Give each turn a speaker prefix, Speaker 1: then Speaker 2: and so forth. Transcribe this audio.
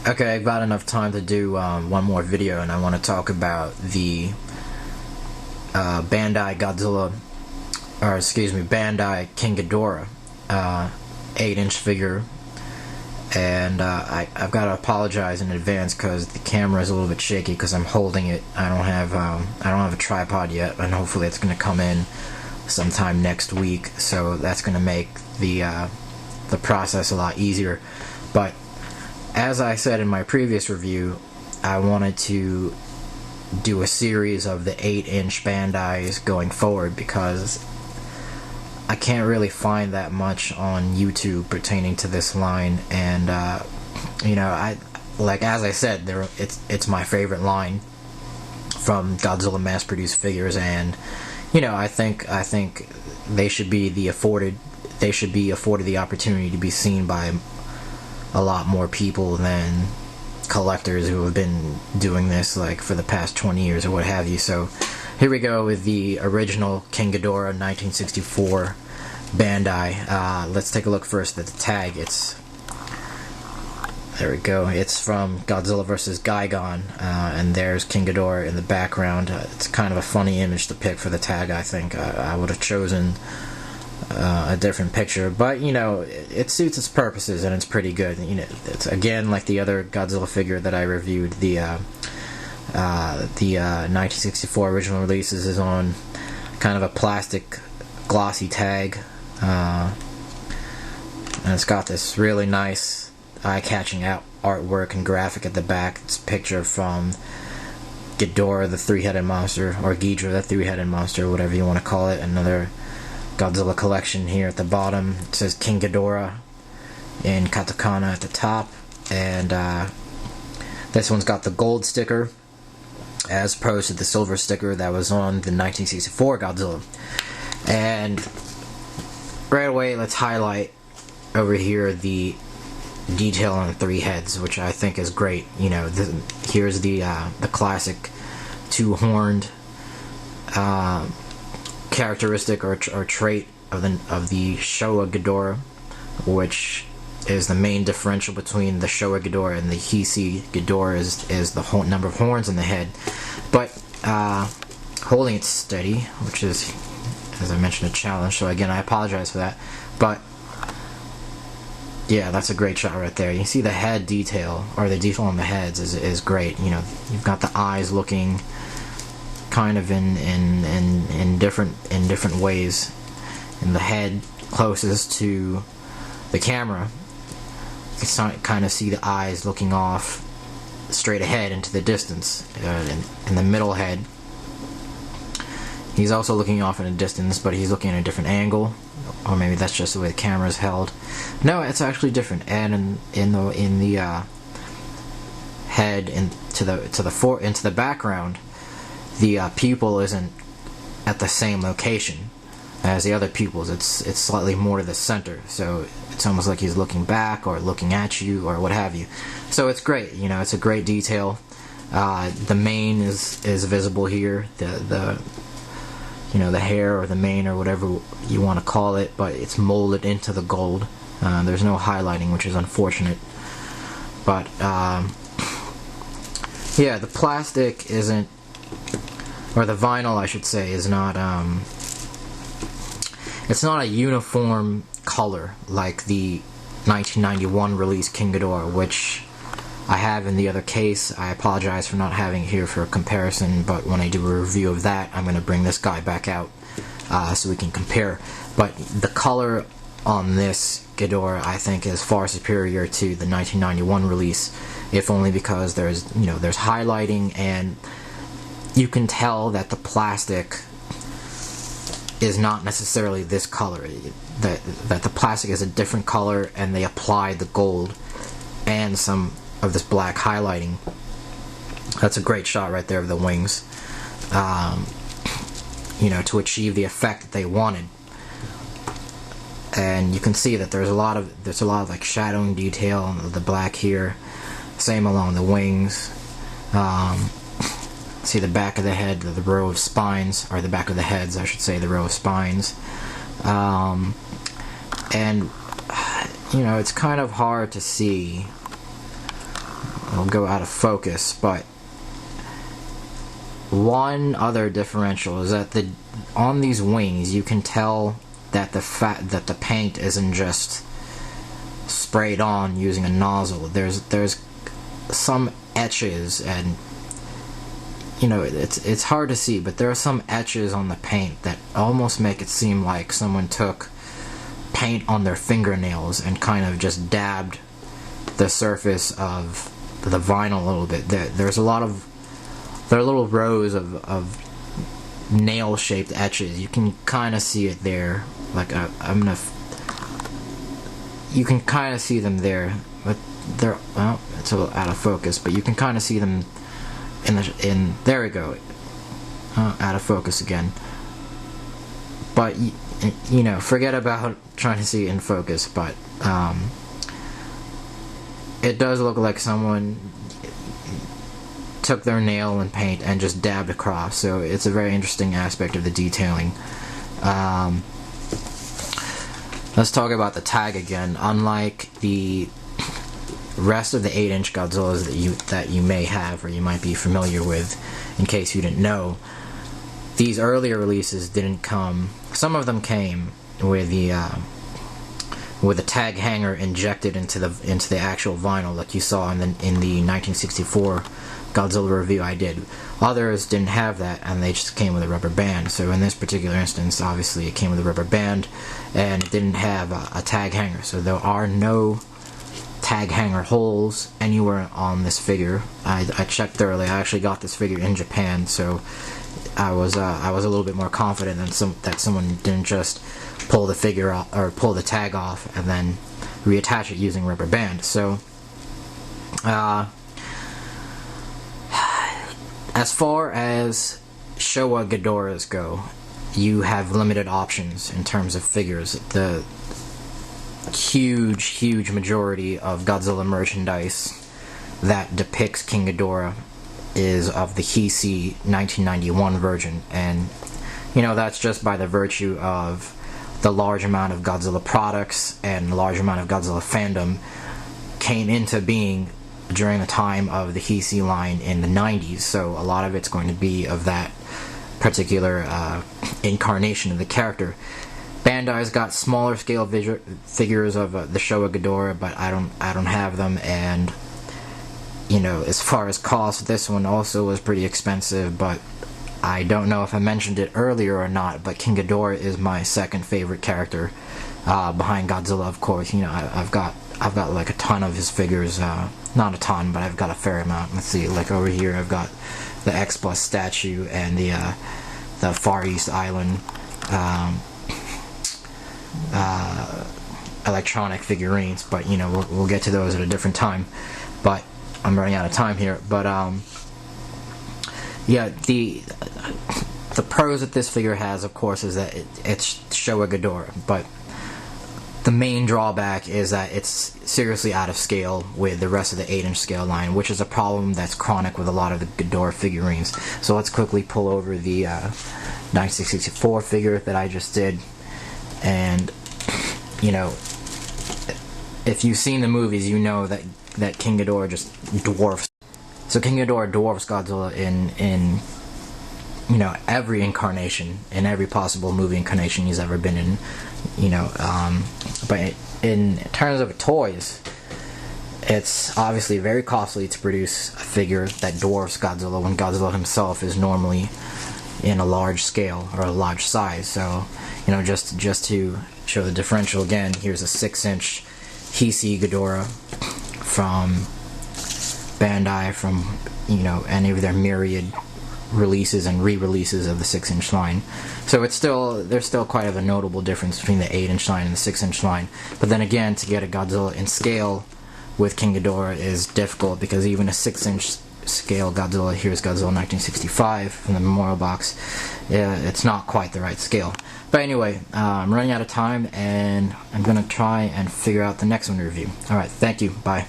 Speaker 1: Okay, I've got enough time to do one more video, and I want to talk about the Bandai Bandai King Ghidorah 8-inch figure. And I've got to apologize in advance because the camera is a little bit shaky because I'm holding it. I don't have a tripod yet, and hopefully it's going to come in sometime next week. So that's going to make the process a lot easier. But as I said in my previous review, I wanted to do a series of the 8-inch Bandais going forward because I can't really find that much on YouTube pertaining to this line, and as I said, it's my favorite line from Godzilla mass-produced figures, and I think they should be afforded the opportunity to be seen by a lot more people than collectors who have been doing this like for the past 20 years or what have you. So here we go with the original King Ghidorah 1964 Bandai. Let's take a look first at the tag. There we go. It's from Godzilla vs. Gigan, and there's King Ghidorah in the background. It's kind of a funny image to pick for the tag, I think. I would have chosen a different picture, but it suits its purposes and it's pretty good. It's again like the other Godzilla figure that I reviewed. The 1964 original releases is on kind of a plastic glossy tag, and it's got this really nice eye-catching artwork and graphic at the back. It's a picture from Ghidorah the three-headed monster, or Ghidorah the three-headed monster, whatever you want to call it. Another Godzilla collection here at the bottom. It says King Ghidorah in katakana at the top, and this one's got the gold sticker as opposed to the silver sticker that was on the 1964 Godzilla. And right away, let's highlight over here the detail on the three heads, which I think is great. Here's the classic two-horned characteristic or trait of the Showa Ghidorah, which is the main differential between the Showa Ghidorah and the Heisei Ghidorah is the number of horns in the head. But holding it steady, which is, as I mentioned, a challenge, so again I apologize for that, but yeah, that's a great shot right there. You see the head detail, or the detail on the heads is great. You've got the eyes looking kind of in different ways. In the head closest to the camera, you can kind of see the eyes looking off straight ahead into the distance. In the middle head, he's also looking off in a distance, but he's looking at a different angle, or maybe that's just the way the camera is held. No, it's actually different. And in the head into the background, the pupil isn't at the same location as the other pupils. It's slightly more to the center, so it's almost like he's looking back or looking at you or what have you. So it's great. It's a great detail. The mane is visible here. The hair or the mane or whatever you want to call it, but it's molded into the gold. There's no highlighting, which is unfortunate. But yeah, the plastic isn't, or the vinyl I should say, is not it's not a uniform color like the 1991 release King Ghidorah, which I have in the other case. I apologize for not having it here for a comparison, but when I do a review of that, I'm going to bring this guy back out so we can compare. But the color on this Ghidorah, I think, is far superior to the 1991 release, if only because there's highlighting, and you can tell that the plastic is not necessarily this color. That the plastic is a different color, and they applied the gold and some of this black highlighting. That's a great shot right there of the wings, to achieve the effect that they wanted. And you can see that there's a lot of like shadowing detail on the black here. Same along the wings. See the back of the head, the row of spines, or the back of the heads, I should say, the row of spines. And it's kind of hard to see it'll go out of focus, but one other differential is that on these wings you can tell that the paint isn't just sprayed on using a nozzle. There's some etches, and it's hard to see, but there are some etches on the paint that almost make it seem like someone took paint on their fingernails and kind of just dabbed the surface of the vinyl a little bit. There are little rows of nail-shaped etches. You can kind of see it there. Like you can kind of see them there, but they're it's a little out of focus. But you can kind of see them in there we go, out of focus again. But forget about trying to see it in focus. But it does look like someone took their nail and paint and just dabbed across, so it's a very interesting aspect of the detailing. Let's talk about the tag again. Unlike the rest of the 8-inch Godzillas that you may have or you might be familiar with, in case you didn't know, these earlier releases didn't come. Some of them came with the tag hanger injected into the actual vinyl, like you saw in the 1964 Godzilla review I did. Others didn't have that, and they just came with a rubber band. So in this particular instance, obviously it came with a rubber band, and it didn't have a tag hanger. So there are no tag hanger holes anywhere on this figure. I checked thoroughly. I actually got this figure in Japan, so I was a little bit more confident that someone didn't just pull the figure off, or pull the tag off and then reattach it using rubber band. So as far as Showa Ghidorahs go, you have limited options in terms of figures. The huge majority of Godzilla merchandise that depicts King Ghidorah is of the Heisei 1991 version, and that's just by the virtue of the large amount of Godzilla products and the large amount of Godzilla fandom came into being during the time of the Heisei line in the 90s, so a lot of it's going to be of that particular incarnation of the character. Bandai's got smaller scale figures of the Showa Ghidorah, but I don't have them, and as far as cost, this one also was pretty expensive, but I don't know if I mentioned it earlier or not, but King Ghidorah is my second favorite character behind Godzilla, of course. I've got like a ton of his figures, not a ton, but I've got a fair amount. Let's see, like over here I've got the X Plus statue and the Far East Island electronic figurines, but we'll get to those at a different time. But I'm running out of time here. But yeah, the pros that this figure has, of course, is that it's Showa Ghidorah, but the main drawback is that it's seriously out of scale with the rest of the 8-inch scale line, which is a problem that's chronic with a lot of the Ghidorah figurines. So let's quickly pull over the 1964 figure that I just did, and if you've seen the movies, you know that King Ghidorah just dwarfs. So King Ghidorah dwarfs Godzilla in every incarnation, in every possible movie incarnation he's ever been in. But in terms of toys, it's obviously very costly to produce a figure that dwarfs Godzilla when Godzilla himself is normally in a large scale or a large size. So just to show the differential again, here's a 6-inch Heisei Ghidorah from Bandai, from any of their myriad releases and re-releases of the 6-inch line. So there's still quite a notable difference between the 8-inch line and the 6-inch line. But then again, to get a Godzilla in scale with King Ghidorah is difficult, because even a 6-inch scale Godzilla, here's Godzilla 1965 from the Memorial Box, it's not quite the right scale. But anyway, I'm running out of time, and I'm going to try and figure out the next one to review. Alright, thank you, bye.